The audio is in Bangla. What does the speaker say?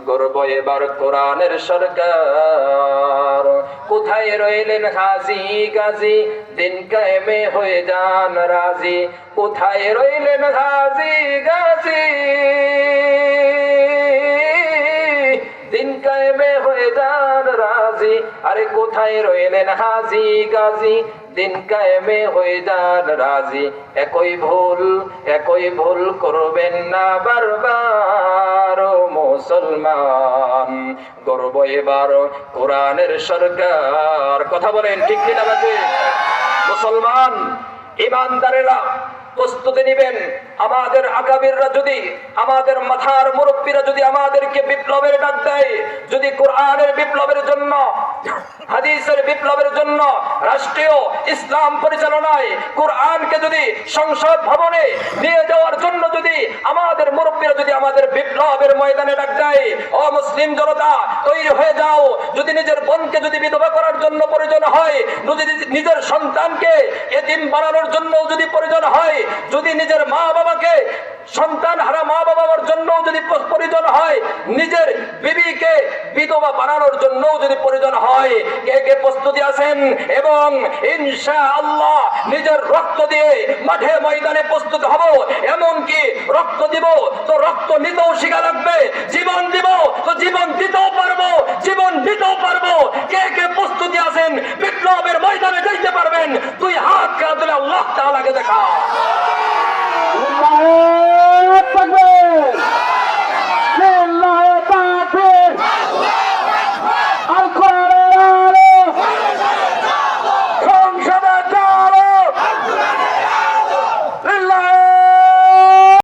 গর্ব এবার কোরআনের সরকার। কোথায় রইলেন হাজি গাজী, দিন কায়েমে হয়ে যান রাজি। কোথায় রইলেন হাজি গাজী, দিন কায়েমে হয়ে যান রাজি। আরে কোথায় রইলেন হাজি গাজী, দিন কায়েমে হয়ে যান রাজি। একই ভুল করবেন না বারবার ও মুসলমান, গর্ব এবার কোরআনের সরকার। কথা বলেন ঠিক কিনা বাজে? মুসলমান ইমানদারেরা প্রস্তুতি নিবেন। আমাদের আকাবিররা যদি, আমাদের মাথার মুরব্বীরা যদি আমাদেরকে বিপ্লবের ডাক দেয়, যদি কোরআনের বিপ্লবের জন্য, হাদিসের বিপ্লবের জন্য, রাষ্ট্রীয় ইসলাম পরিচালনায় কোরআনকে যদি সংসদ ভবনে নিয়ে যাওয়ার জন্য যদি আমাদের মুরব্বীরা যদি আমাদের বিপ্লবের ময়দানে ডাক দেয়, ও মুসলিম জনতা তৈরি হয়ে যাও। যদি নিজের বোনকে যদি বিধবা করার জন্য প্রয়োজন হয়, যদি নিজের সন্তানকে এতিম বানানোর জন্য যদি প্রয়োজন হয়, যদি নিজের মা বাবাকে, সন্তান হারা মা বাবার জন্য যদি প্রয়োজন হয়, নিজের বিবিকে বিধবা বানানোর জন্য যদি প্রয়োজন হয়, কে কে প্রস্তুতি আছেন? এবং ইনশাআল্লাহ নিজের রক্ত দিয়ে মাঠে ময়দানে প্রস্তুত হব। এমনকি রক্ত দিব তো রক্ত নিতেও শিখা লাগবে, জীবন দিব তো জীবন দিতেও পারবো, জীবন দিতেও পারবো। কে কে প্রস্তুতি আছেন বিপ্লবের ময়দানে যাইতে পারবেন? তুই হাত কাঁদলে আল্লাহ তাআলাকে দেখা।